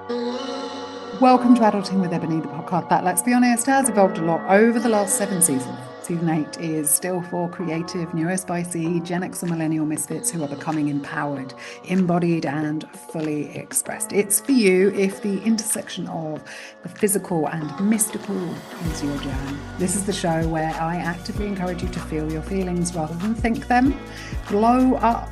Welcome to Adulting with Ebony, the podcast that, let's be honest, has evolved a lot over the last 7 seasons. Season 8 is still for creative, neurospicy, Gen X and millennial misfits who are becoming empowered, embodied, and fully expressed. It's for you if the intersection of the physical and mystical is your jam. This is the show where I actively encourage you to feel your feelings rather than think them. Glow up,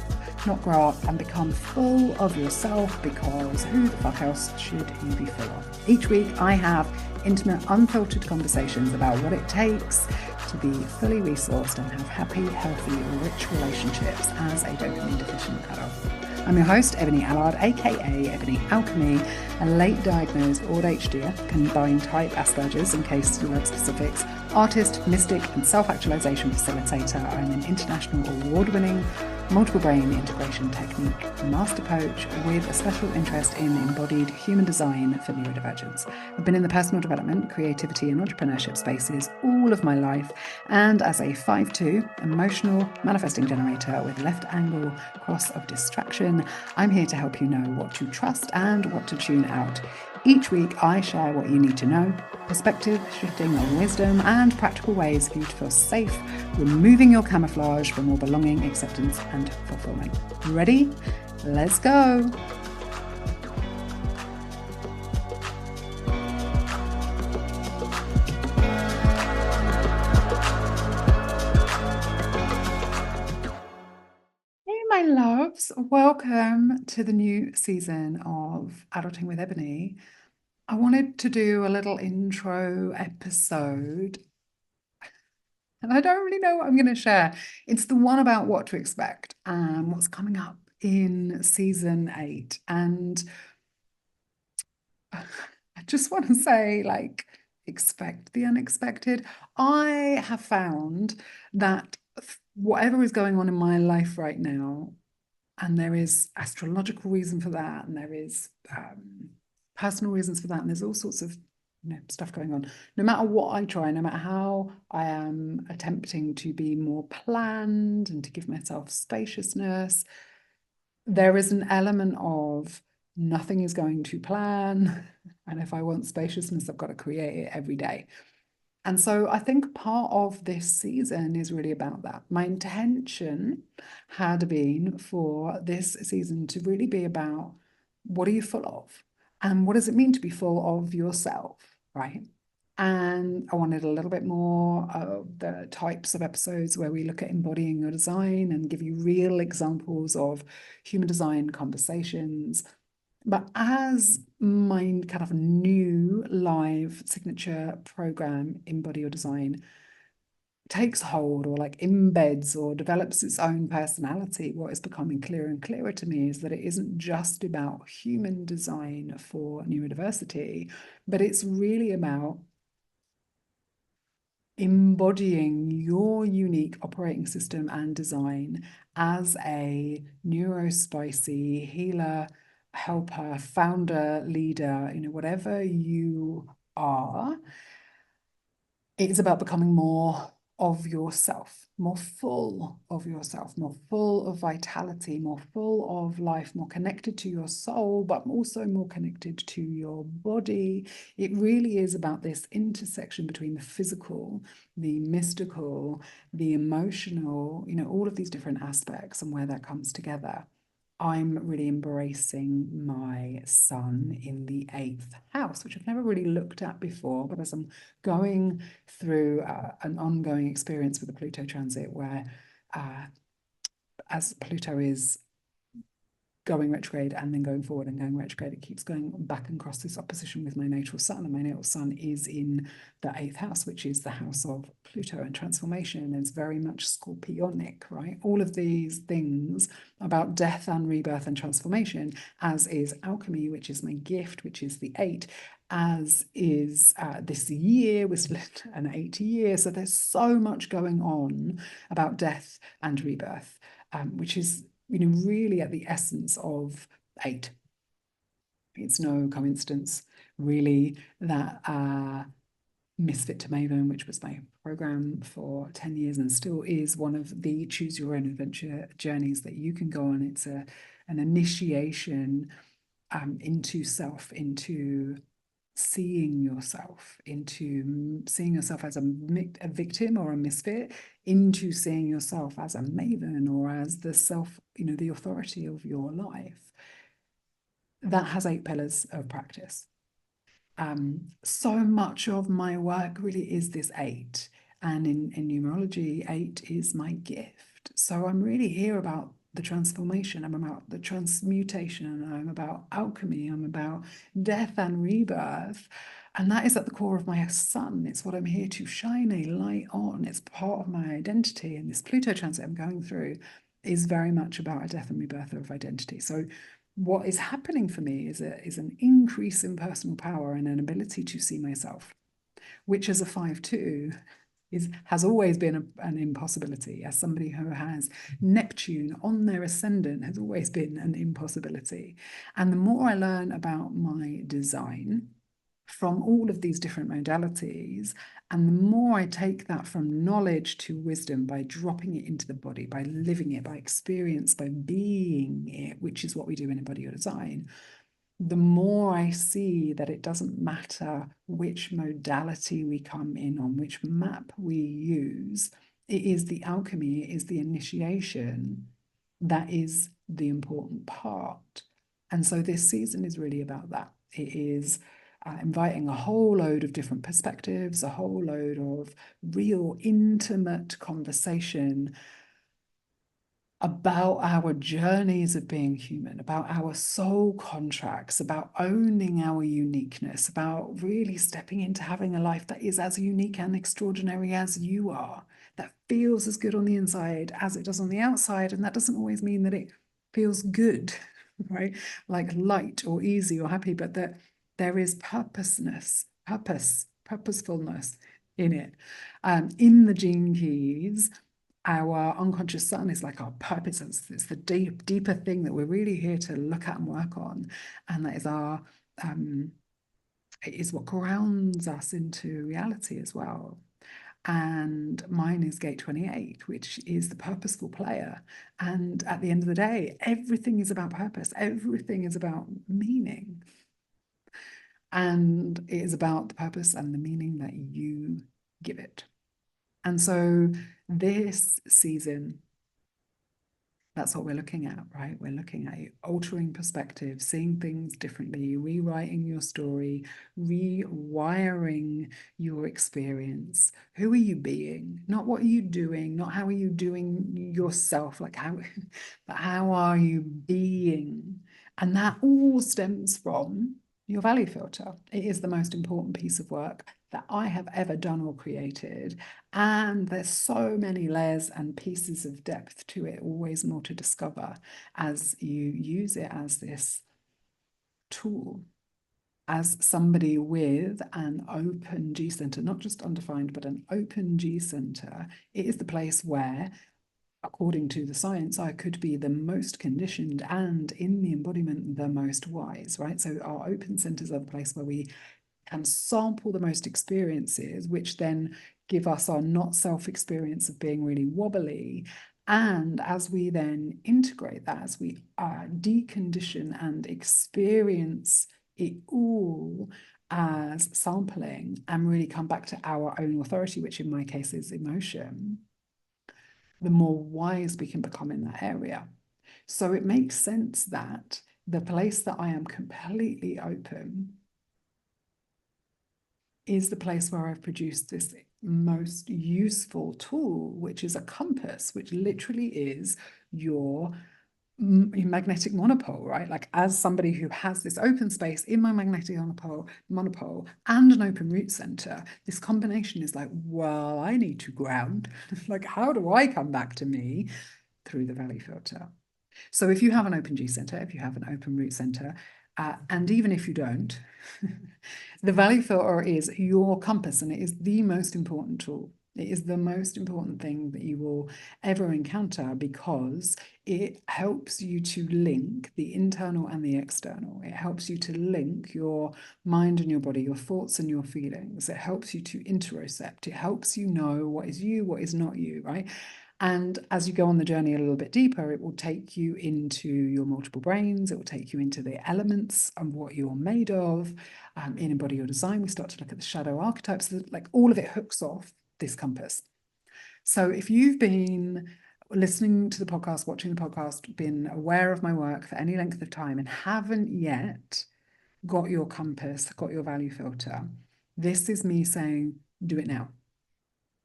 not grow up, and become full of yourself, because who the fuck else should you be full of? Each week I have intimate, unfiltered conversations about what it takes to be fully resourced and have happy, healthy, rich relationships as a dopamine deficient adult. I'm your host, Ebonie Allard, aka Ebonie Alchemy, a late diagnosed ADHD, combined type Asperger's in case you like specifics, artist, mystic, and self-actualization facilitator. I'm an international award-winning multiple brain integration technique master coach with a special interest in embodied human design for neurodivergence. I've been in the personal development, creativity, and entrepreneurship spaces all of my life, and as a 5/2 emotional manifesting generator with left angle cross of distraction, I'm here to help you know what to trust and what to tune out. Each week, I share what you need to know, perspective shifting wisdom, and practical ways for you to feel safe, removing your camouflage for more belonging, acceptance, and fulfillment. Ready? Let's go. Hey, my loves. Welcome to the new season of Adulting with Ebonie. I wanted to do a little intro episode, and I don't really know what I'm going to share. It's the one about what to expect and what's coming up in season 8. And I just want to say, like, expect the unexpected. I have found that whatever is going on in my life right now, and there is astrological reason for that, and there is personal reasons for that, and there's all sorts of stuff going on. No matter what I try, no matter how I am attempting to be more planned and to give myself spaciousness, there is an element of nothing is going to plan. And if I want spaciousness, I've got to create it every day. And so I think part of this season is really about that. My intention had been for this season to really be about what are you full of? And what does it mean to be full of yourself, right? And I wanted a little bit more of the types of episodes where we look at embodying your design and give you real examples of human design conversations. But as my kind of new live signature program, Embody Your Design, takes hold or like embeds or develops its own personality, what is becoming clearer and clearer to me is that it isn't just about human design for neurodiversity, but it's really about embodying your unique operating system and design as a neurospicy healer, helper, founder, leader, whatever you are. It's about becoming more of yourself, more full of yourself, more full of vitality, more full of life, more connected to your soul, but also more connected to your body. It really is about this intersection between the physical, the mystical, the emotional, all of these different aspects and where that comes together. I'm really embracing my sun in the 8th house, which I've never really looked at before. But as I'm going through an ongoing experience with the Pluto transit, where as Pluto is going retrograde and then going forward and going retrograde, it keeps going back and across this opposition with my natal sun. And my natal sun is in the 8th house, which is the house of Pluto and transformation. And it's very much scorpionic, right? All of these things about death and rebirth and transformation, as is alchemy, which is my gift, which is the 8, as is this year was an 8 year. So there's so much going on about death and rebirth, which is really at the essence of 8. It's no coincidence, really, that Misfit to Maven, which was my program for 10 years and still is one of the choose your own adventure journeys that you can go on. It's an initiation into self, into seeing yourself, into seeing yourself as a victim or a misfit, into seeing yourself as a maven or as the self, the authority of your life. That has 8 pillars of practice. So much of my work really is this 8. And in numerology, 8 is my gift. So I'm really here about the transformation. I'm about the transmutation. I'm about alchemy. I'm about death and rebirth. And that is at the core of my sun. It's what I'm here to shine a light on. It's part of my identity. And this Pluto transit I'm going through is very much about a death and rebirth of identity. So what is happening for me is an increase in personal power and an ability to see myself, which as a 5-2 has always been an impossibility. As somebody who has Neptune on their ascendant has always been an impossibility. And the more I learn about my design from all of these different modalities, and the more I take that from knowledge to wisdom by dropping it into the body, by living it, by experience, by being it, which is what we do in Embody Your Design, the more I see that it doesn't matter which modality we come in on, which map we use, it is the alchemy, it is the initiation that is the important part. And so this season is really about that. It is inviting a whole load of different perspectives, a whole load of real intimate conversation about our journeys of being human, about our soul contracts, about owning our uniqueness, about really stepping into having a life that is as unique and extraordinary as you are, that feels as good on the inside as it does on the outside. And that doesn't always mean that it feels good, right? Like light or easy or happy, but that there is purposefulness in it. In the Gene Keys, our unconscious sun is like our purpose. It's the deeper thing that we're really here to look at and work on. And that is it is what grounds us into reality as well. And mine is gate 28, which is the purposeful player. And at the end of the day, everything is about purpose. Everything is about meaning. And it is about the purpose and the meaning that you give it. And so this season, that's what we're looking at, right? We're looking at altering perspective, seeing things differently, rewriting your story, rewiring your experience. Who are you being? Not what are you doing, not how are you doing yourself, like but how are you being? And that all stems from your value filter. It is the most important piece of work that I have ever done or created. And there's so many layers and pieces of depth to it, always more to discover as you use it as this tool. As somebody with an open G center, not just undefined, but an open G center, it is the place where, according to the science, I could be the most conditioned and in the embodiment, the most wise, right? So our open centers are the place where we can sample the most experiences, which then give us our not self experience of being really wobbly. And as we then integrate that, as we decondition and experience it all as sampling and really come back to our own authority, which in my case is emotion, the more wise we can become in that area. So it makes sense that the place that I am completely open is the place where I've produced this most useful tool, which is a compass, which literally is your magnetic monopole, right? Like as somebody who has this open space in my magnetic monopole and an open root center, this combination is like, well, I need to ground. Like, how do I come back to me? Through the value filter. So if you have an open G center, if you have an open root center, and even if you don't, the value filter is your compass, and it is the most important tool. It is the most important thing that you will ever encounter because it helps you to link the internal and the external. It helps you to link your mind and your body, your thoughts and your feelings. It helps you to interocept. It helps you know what is you, what is not you, right? And as you go on the journey a little bit deeper, it will take you into your multiple brains. It will take you into the elements and what you're made of. In Embody Your Design, we start to look at the shadow archetypes. Like all of it hooks off this compass. So if you've been listening to the podcast, watching the podcast, been aware of my work for any length of time and haven't yet got your compass, got your value filter, this is me saying, do it now.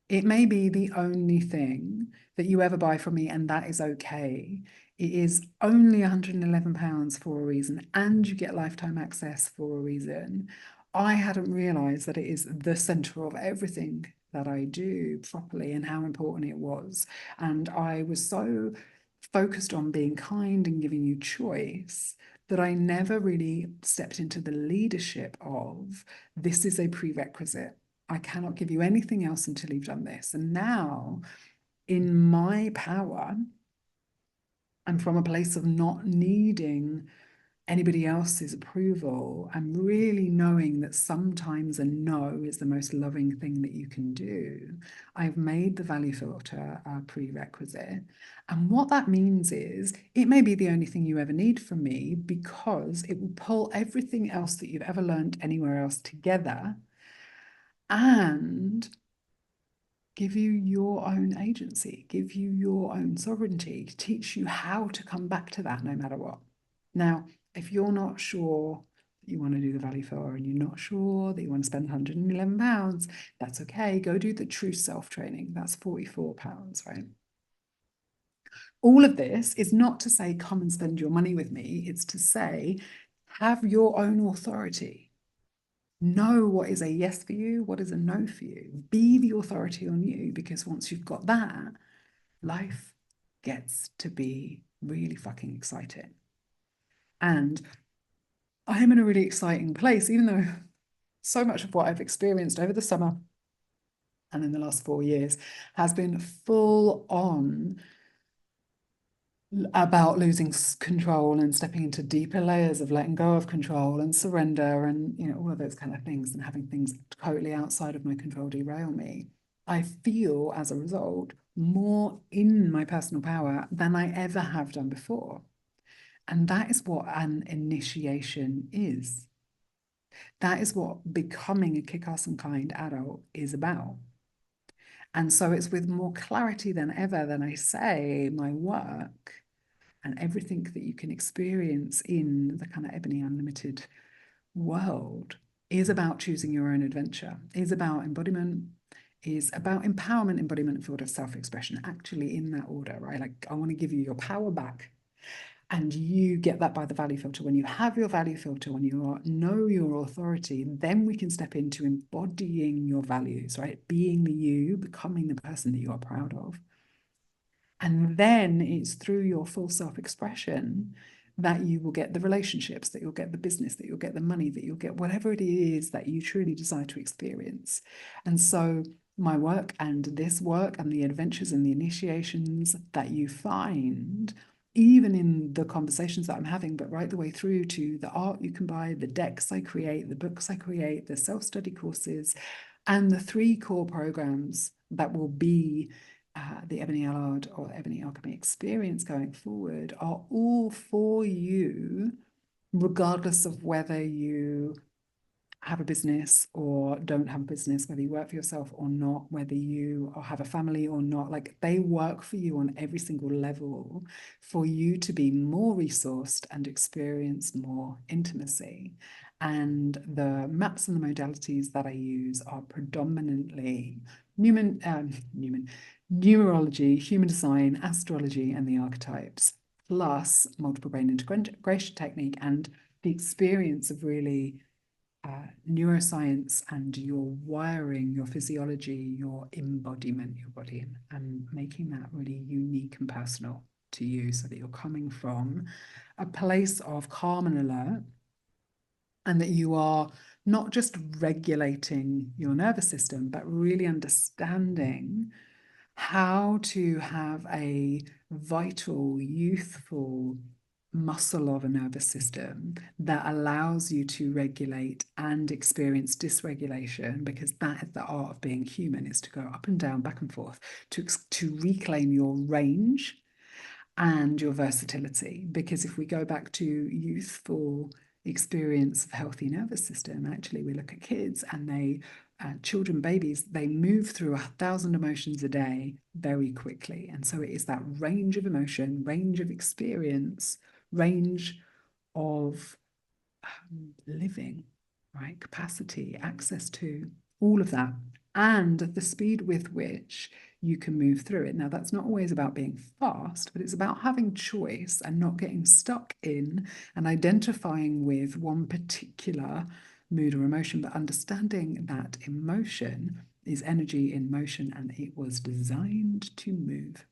It may be the only thing that you ever buy from me, and that is okay. It is only £111 for a reason, and you get lifetime access for a reason. I hadn't realized that it is the center of everything that I do properly and how important it was. And I was so focused on being kind and giving you choice that I never really stepped into the leadership of this is a prerequisite. I cannot give you anything else until you've done this. And now, in my power, and from a place of not needing anybody else's approval, I'm really knowing that sometimes a no is the most loving thing that you can do. I've made the value filter a prerequisite. And what that means is it may be the only thing you ever need from me because it will pull everything else that you've ever learned anywhere else together and give you your own agency, give you your own sovereignty, teach you how to come back to that no matter what. Now, if you're not sure that you want to do the value filter and you're not sure that you want to spend £111, that's okay. Go do the true self training. That's £44, right? All of this is not to say, come and spend your money with me. It's to say, have your own authority. Know what is a yes for you, what is a no for you. Be the authority on you, because once you've got that, life gets to be really fucking exciting. And I am in a really exciting place, even though so much of what I've experienced over the summer and in the last 4 years has been full on about losing control and stepping into deeper layers of letting go of control and surrender and, you know, all of those kind of things, and having things totally outside of my control derail me. I feel as a result more in my personal power than I ever have done before. And that is what an initiation is. That is what becoming a kick-ass and kind adult is about. And so it's with more clarity than ever than I say my work and everything that you can experience in the kind of Ebony Unlimited world is about choosing your own adventure, is about embodiment, is about empowerment, embodiment, field of self-expression, actually in that order, right? Like, I want to give you your power back. And you get that by the value filter. When you have your value filter, when you know your authority, then we can step into embodying your values, right? Being the you, becoming the person that you are proud of. And then it's through your full self-expression that you will get the relationships, that you'll get the business, that you'll get the money, that you'll get whatever it is that you truly desire to experience. And so my work and this work and the adventures and the initiations that you find, even in the conversations that I'm having, but right the way through to the art you can buy, the decks I create, the books I create, the self-study courses, and the 3 core programs that will be the Ebony Allard or Ebony Alchemy experience going forward are all for you, regardless of whether you have a business or don't have a business, whether you work for yourself or not, whether you have a family or not. Like, they work for you on every single level for you to be more resourced and experience more intimacy. And the maps and the modalities that I use are predominantly numerology, human design, astrology, and the archetypes, plus multiple brain integration technique and the experience of really neuroscience and your wiring, your physiology, your embodiment, your body, and making that really unique and personal to you, so that you're coming from a place of calm and alert, and that you are not just regulating your nervous system, but really understanding how to have a vital, youthful, muscle of a nervous system that allows you to regulate and experience dysregulation, because that is the art of being human, is to go up and down, back and forth, to reclaim your range and your versatility. Because if we go back to youthful experience of healthy nervous system, actually we look at kids and children, babies, they move through 1,000 emotions a day very quickly. And so it is that range of emotion, range of experience, range of living, right? Capacity, access to all of that, and the speed with which you can move through it. Now, that's not always about being fast, but it's about having choice and not getting stuck in and identifying with one particular mood or emotion, but understanding that emotion is energy in motion and it was designed to move.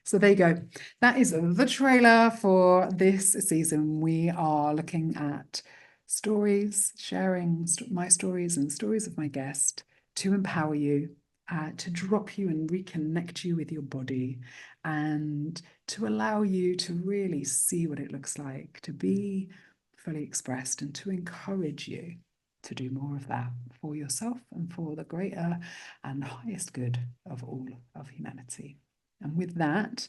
So there you go. That is the trailer for this season. We are looking at stories, sharing my stories and stories of my guest to empower you, to drop you and reconnect you with your body, and to allow you to really see what it looks like to be fully expressed, and to encourage you to do more of that for yourself and for the greater and highest good of all of humanity. And with that,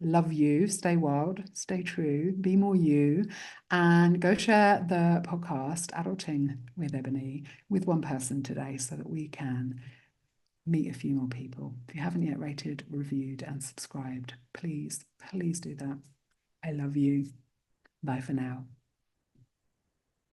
love you, stay wild, stay true, be more you, and go share the podcast, Adulting with Ebonie, with one person today so that we can meet a few more people. If you haven't yet rated, reviewed, and subscribed, please, please do that. I love you. Bye for now.